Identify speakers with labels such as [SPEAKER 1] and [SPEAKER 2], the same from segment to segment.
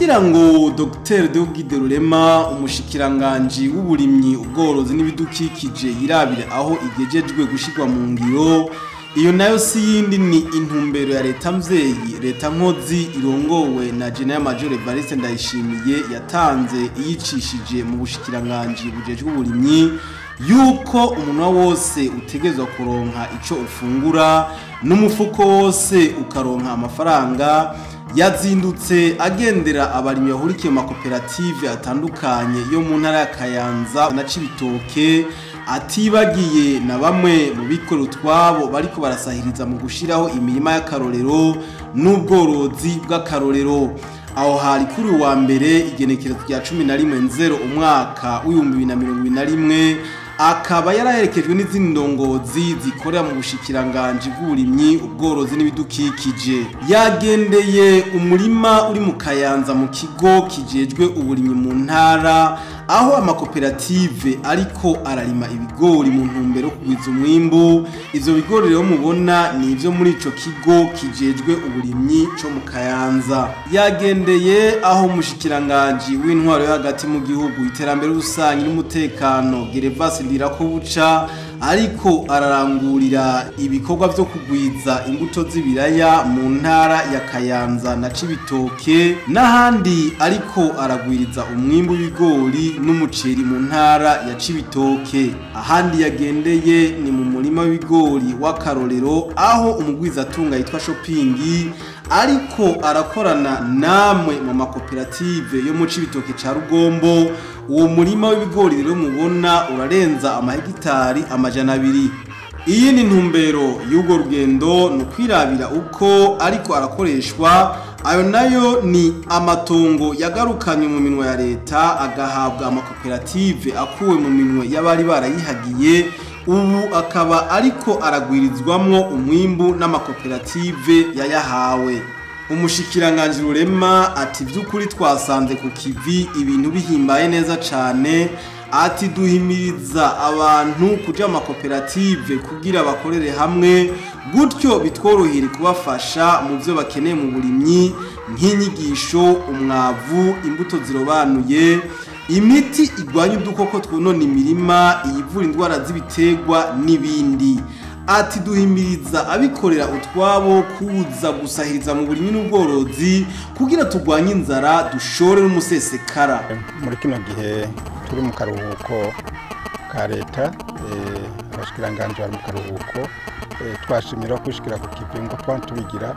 [SPEAKER 1] Kugirango Dr Rurema umushikiranganji w'uburimyi ubworozi n'ibidukikije yirabire aho igejejwe gushirwa mungiro iyo nayo si yindi ni intumbero ya Leta mvyeyi Leta nkozi irongowe na Gén Majr Evariste ndayishimiye yatanze iyicishije mu bushikiranganji bujejwe uburimyi yuko umunwa wose utegezwa kuronka ico ufungura n'umufuko wose ukaronka amafaranga yazindutse agendera abarimyi bahurikiye mu makoperative atandukanye yo mu ntara ya Kayanza na Cibitoke atibagiye na bamwe mu bikora utwabo bariko barasahiriza mu gushiraho imirima y'akarorero n'ubworozi bw'akarorero. Aho hari kuri wa mbere igenekerezo rya 11/0 umwaka w'2021 akaba yar'aherekejwe n'izindi ndongozi zikorera mu bushikiranganji bw'uburimyi ubworozi n'ibidukikije. Yagendeye umurima uri mu Kayanza mu kigo kijejwe uburimyi mu ntara aho amakoperative ariko ararima ibigori mu ntumbero kugwiza umwimbu. Ivyo bigori rero mubona ni ivyo muri ico kigo kijejwe uburimyi co mu Kayanza. Yagendeye aho umushikiranganji w'intwaro yo hagati mu gihugu iterambere rusangi n'umutekano Gén ko buca ariko ararangurira ibikorwa byo kugwiza imbuto z'ibiraya mu ntara ya Kayanza na Cibitoke n'ahandi ariko aragwiriza umwimbu w'ibigori n'umuceri mu ntara ya Cibitoke. Ahandi yagendeye ni mu murima w'ibigori w'akarorero aho umugwiza atunga yitwa shopping ariko arakorana namwe mu makoperative yo mu Cibitoke ca Rugombo. Uwo murima w'ibigori rero mubona urarenza amahegitari 200. Iyindi ntumbero y'ugo rugendo no kwirabira uko ariko arakoreshwa ayo nayo ni amatongo yagarukanye mu minwe ya Leta agahabwa amakoperative akuwe mu minwe y'abari barayihagiye ubu akaba ariko aragwirizwamwo umwimbu n'amakoperative yayahawe. Umushikiranganji Rurema ati by'ukuri twasanze ku kivi ibintu bihimbaye neza cane ati duhimiriza abantu kuja amakoperative kugira bakorere hamwe gutyo bitworohere kubafasha mu byo bakeneye mu burimyi nk'inyigisho umwavu imbuto zirobanuye imiti igwanya udukoko twonona imirima iyivura indwara z'ibiterwa n'ibindi. Ati duhimiriza abikorera utwabo kuza gusahiriza mu burimyi n'ubworozi kugira tugwanye inzara dushore n'umusesekara.
[SPEAKER 2] Muri kino gihe turi mu karuhuko ka Leta abashikiranganji bari mu karuhuko twashimira kwishikira ku kivi ngo twantubigira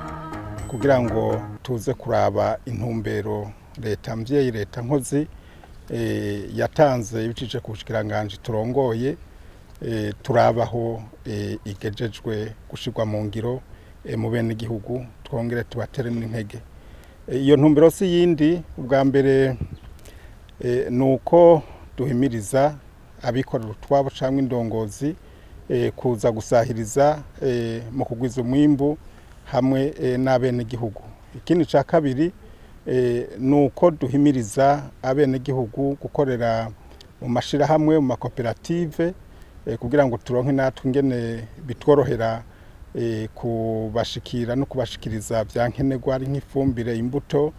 [SPEAKER 2] kugira ngo tuze kuraba intumbero Leta mvyeyi Leta nkozi yatanze ibicishije ku bushikiranganji turongoye turabaho igejejwe gushirwa mu ngiro mu bene igihugu twongere tubatere n'intege. Iyo ntumbero si yindi ubwa mbere nuko duhimiriza abikorera utwabo cyangwa indongozi kuza gusahiriza mu kugwiza umwimbu hamwe n'abene igihugu. Ikindi ca kabiri nuko duhimiriza abene igihugu gukorera mu mashira hamwe mu makoperative kugira ngo turonke natwe ingene bitworohera kubashikira no kubashikiriza byankenerwa ari nk'ifumbire imbuto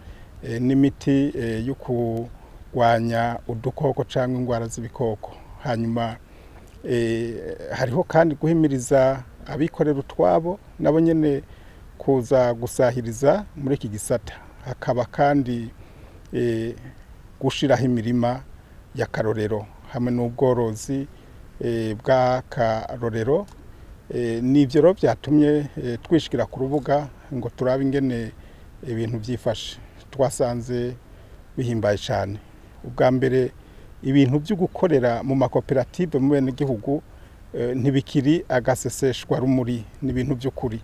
[SPEAKER 2] n'imiti yo kurwanya udukoko cyangwa ingwara z'ibikoko. Hanyuma hariho kandi guhimiriza abikorera utwabo nabo nyene kuza gusahiriza muri iki gisata. Hakaba kandi gushiraho imirima y'akarorero hamwe n'ubworozi bw'akarorero. Nivyo rero byatumye twishikira ku rubuga ngo turabe ingene ibintu byifashe. Twasanze bihimbaye cyane. Ubwa mbere ibintu byo gukorera mu makoperative mu bene gihugu ntibikiri agaseseshwa rumuri n'ibintu by'ukuri.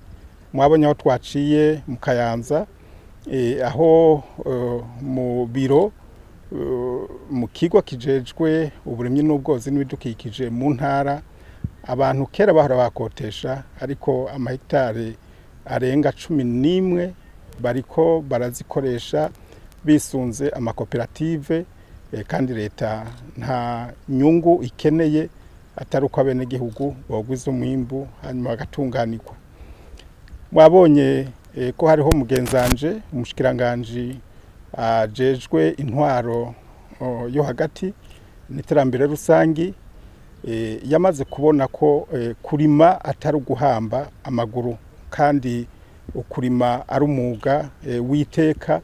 [SPEAKER 2] Mwabonye aho twaciye mu Kayanza aho mu biro mu kigo kijejwe uburimyi n'ubworozi n'ibidukikije mu ntara abantu kera bahora bakotesha ariko amahitare arenga 11 bariko barazikoresha bisunze amakoperative kandi Leta nta nyungu ikeneye atari uko abene gihugu bogwiza umwimbu hanyuma bagatunganirwa. Mwabonye ko hariho mugenzanje umushikiranganji ajejwe intwaro yo hagati n'iterambere rusangi yamaze kubona ko kurima atari uguhamba amaguru kandi ukurima ari umwuga witeka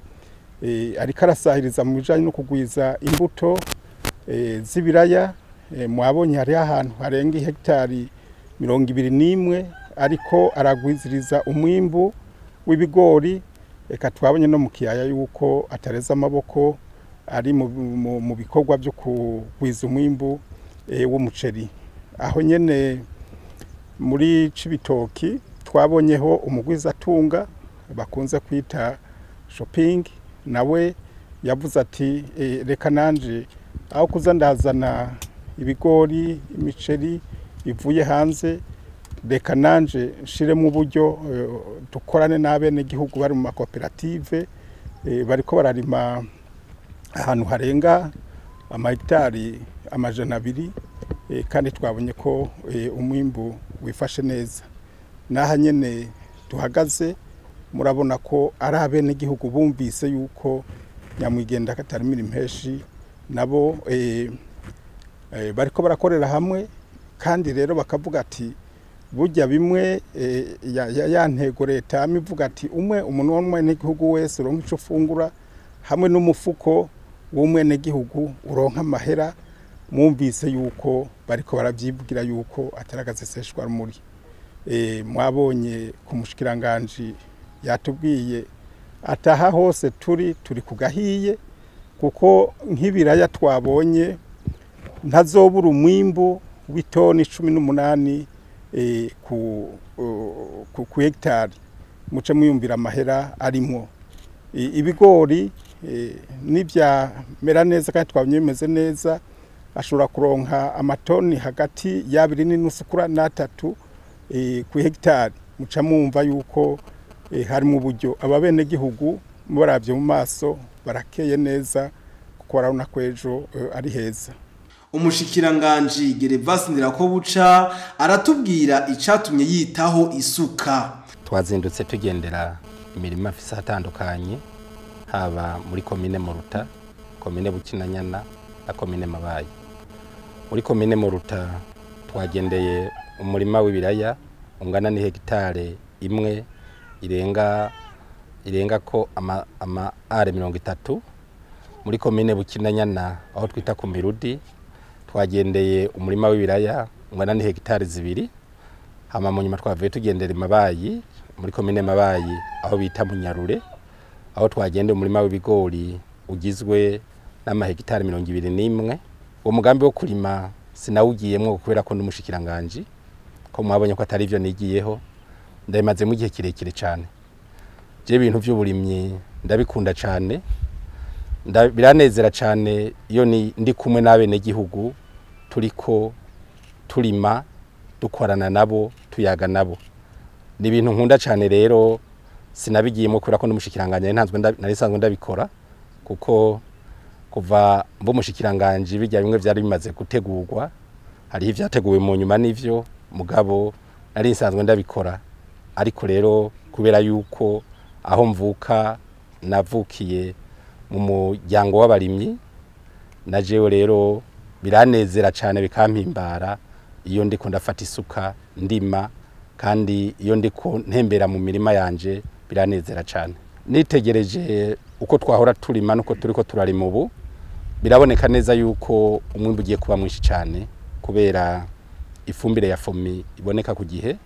[SPEAKER 2] ariko arasahiriza mu bijanye no kugwiza imbuto z'ibiraya mwabonye hari ahantu harenga hegitari 21 ariko aragwiziriza umwimbu w'ibigori eka twabonye no mu kiyaya yuko atareza amaboko ari mu bikorwa byo kugwiza umwimbu w'umuceri aho nyene muri Cibitoki twabonyeho umugwizatunga bakunze kwita shopping nawe yavuze ati reka nanje aho kuza ndazana ibigori imiceri ivuye hanze reka nanje nshire mu buryo dukorane n'abene gihugu bari mu makoperative bariko bararima ahantu harenga amahegitari 200 kandi twabonye ko umwimbu wifashe neza naha nyene tuhagaze murabona ko ari abene gihugu bumvise yuko nyamwigenda katarimira impeshi nabo bariko barakorera hamwe kandi rero bakavuga ati burya bimwe ya ntego leta amivuga ati umuntu w'umwene gihugu wese uronka ico fungura hamwe n'umufuko w'umwene gihugu uronka amahera mwumvise yuko bariko baravyivugira yuko ataragaze seshwa rumuri mwabonye ku mushikiranganji yatubwiye ataha hose turi kugahiye kuko nk'ibiraya twabonye ntazobura umwimbu w'itoni 18 ku hegitari muce muyumvira amahera arimo ibigori n'ibya mera neza kandi twabonye bimeze neza ashobora kuronka amatoni hagati ya 2.5 kuri 3 ku hegitari muca mwumva yuko harimo uburyo ababene gihugu mubaravye mu maso barakeye neza kuko barabona ko ejo ari heza.
[SPEAKER 1] Umushikiranganji Gervas ko buca aratubwira icatumye yitaho isuka.
[SPEAKER 3] Twazindutse tugendera imirima afisa hatandukanye haba muri komine Muruta, komine Bukinanyana na komine Mabayi. Muri komine Muruta twagendeye umurima w'ibiraya ungana ni hegitare imwe irenga ko ama are 30. Muri komine Bukinanyana aho twita ku Mirudi twagendeye umurima w'ibiraya ungana ni hegitare 2. Hama mu nyuma twavuye tugendera Mabayi muri komine Mabayi aho bita Munyarure aho twagendeye umurima w'ibigori ugizwe n'amahegitare 21. Uwo mugambi wo kurima sinawugiyemwo kubera ko n'umushikiranganji ko mwabonye ko atari ivyo nigiyeho ndabimaze mu gihe kirekire cyane. Je ibintu by'uburimyi ndabikunda cyane, biranezera cyane iyo ndi kumwe n'abene gihugu turiko turima dukorana nabo tuyaga nabo. Ni ibintu nkunda cyane rero sinabigiyemo kubera ko n'umushikiranganji nari sanzwe ndabikora kuko kuva umushikiranganji bijya bimwe byari bimaze gutegurwa hari ivyateguwe mu nyuma n'ivyo mugabo nari nsanzwe ndabikora ariko rero kubera yuko aho mvuka navukiye mu muryango w'abarimyi najewe rero biranezera cyane bikampimbara iyo ndiko ndafata isuka ndima kandi iyo ndiko ntembera mu mirima yanje biranezera cyane. Nitegereje uko twahora turima nuko turiko turarima ubu biraboneka neza yuko umwimbu ugiye kuba mwinshi cyane kubera ifumbire ya fomi iboneka ku gihe.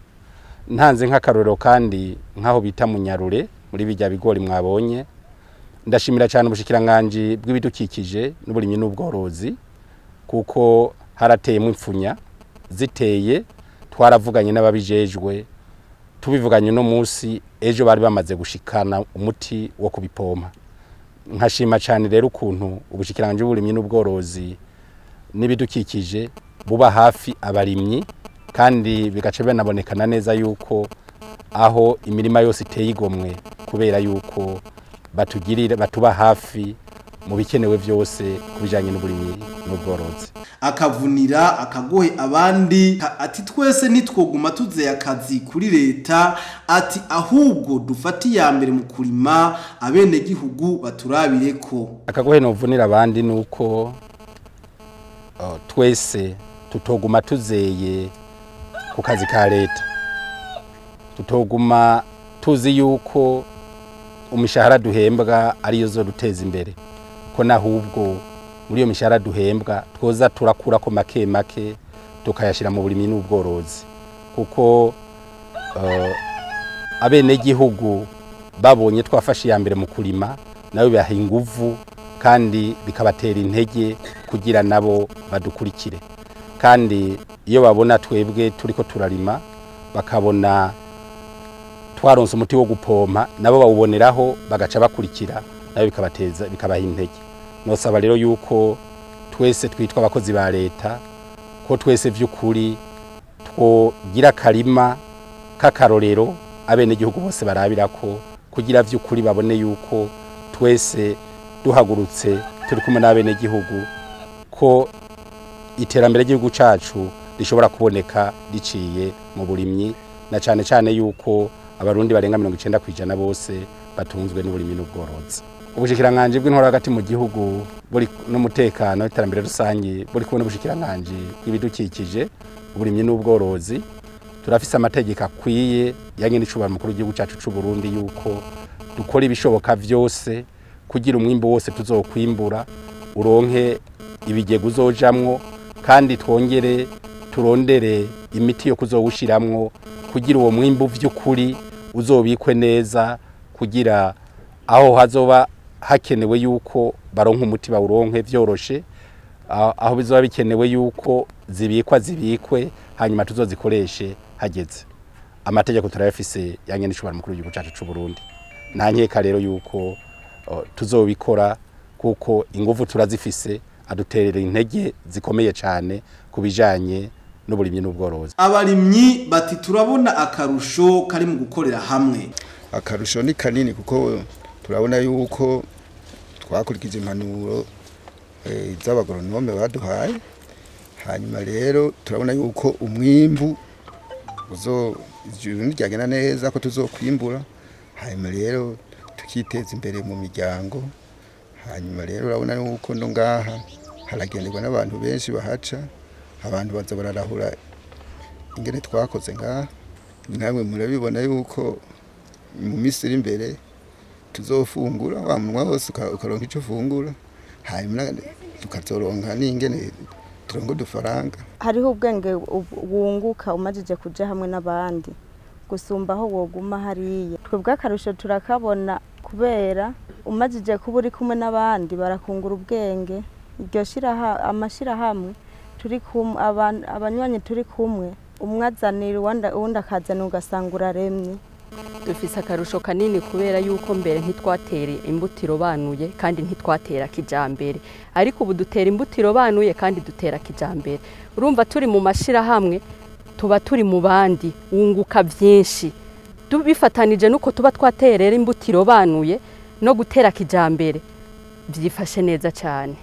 [SPEAKER 3] Ntanze nk'akarorero kandi nkaho bita Munyarure muri bijya bigori mwabonye ndashimira cyane ubushikiranganji bw'ibidukikije n'uburimyi n'ubworozi kuko harateyemo imfunya ziteye twaravuganye n'ababijejwe tubivuganye no munsi ejo bari bamaze gushikana umuti wo kubipompa. Nkashima cyane rero ukuntu ubushikiranganji bw'uburimyi n'ubworozi n'ibidukikije buba hafi abarimyi kandi bigace benabonekana neza yuko aho imirima yose iteye igomwe kubera yuko batuba hafi mu bikenewe byose kubijanye n'uburimyi n'ubworozi.
[SPEAKER 1] akavunira akagohe abandi ati twese nitwoguma tuzeye akazi kuri leta ati ahubwo dufati ya mbere mu kurima abene gihugu baturabireko.
[SPEAKER 3] Akagohe no vunira abandi nuko twese tutoguma tuzeye ku kazi ka leta, tutoguma tuzi yuko umishahara duhembwa ariyo zo duteza imbere, ko nahubwo muri iyo mishahara duhembwa twoza turakura ko make make tukayashira mu burimyi n'ubworozi, kuko abene gihugu babonye twafashe ya mbere mu kurima nayo bibaha inguvu kandi bikabatera intege kugira nabo badukurikire. Kandi iyo babona twebwe turiko turarima bakabona twaronse umuti wo gupompa nabo bawuboneraho bagaca bakurikira nayo bikabaha intege. Nosaba rero yuko twese twitwa abakozi ba leta ko twese vy'ukuri twogira karima k'akarorero abene gihugu bose barabirako kugira vy'ukuri babone yuko twese duhagurutse turi kumwe n'abene gihugu ko iterambere ry'igihugu cacu rishobora kuboneka riciye mu burimyi, na cane cane yuko abarundi barenga 90% bose batunzwe n'uburimyi n'ubworozi. Ubushikiranganji bw'intwaro hagati mu gihugu buri n'umutekano iterambere rusangi buri kubona ubushikiranganji bw'ibidukikije uburimyi n'ubworozi turafise amategeko akwiye yangene icubara mukuru w'igihugu cacu c'u Burundi yuko dukora ibishoboka vyose kugira umwimbo wose tuzokwimbura uronke ibigega uzojamwo, kandi twongere turondere imiti yo kuzowushiramwo kugira uwo mwimbo vy'ukuri uzobikwe neza, kugira aho hazoba hakenewe yuko baronka umuti bawuronke vyoroshe, aho bizoba bikenewe yuko zibikwe hanyuma tuzozikoreshe hageze. Amategeko turayafise yangene icubara mukuru w'igihugu cacu c'u Burundi, nankeka rero yuko tuzobikora kuko ingufu turazifise aduterera intege zikomeye cyane kubijanye n'uburimyi n'ubworozi.
[SPEAKER 1] Abarimyi bati turabona akarusho kari mu gukorera hamwe.
[SPEAKER 4] Akarusho ni kanini kuko turabona yuko twakurikije impanuro z'abagoronome baduhaye, hanyuma rero turabona yuko umwimbu ryagenda neza ko tuzokwimbura, hanyuma rero tukiteza imbere mu miryango. Hanyuma rero urabona yuko ndo ngaha haragenderwa n'abantu benshi bahaca, abantu baza bararahura ingene twakoze ngaha, namwe murabibona yuko mu misiri imbere tuzofungura wa munwa wose ukaronka ico ufungura, hanyuma tukazoronka n'ingene turongo dufaranga.
[SPEAKER 5] Hariho ubwenge wunguka umajije kuja hamwe n'abandi gusumba aho woguma hariya. Twebwe akarusho turakabona kubera umajije kuba uri kumwe n'abandi barakungura ubwenge. Iryo amashira hamwe turi kumwe abanywanyi turi kumwe umwazanira uwundi akazana ugasanga uraremye.
[SPEAKER 6] Dufise akarusho kanini kubera yuko mbere ntitwatere imbutiro banuye kandi ntitwatera kijambere, ariko ubu dutera imbutiro banuye kandi dutera kijambere. Urumva turi mu mashira hamwe tuba turi mu bandi wunguka byinshi, tubifatanije nuko tuba twaterera imbutiro banuye no gutera kijambere byifashe neza cyane.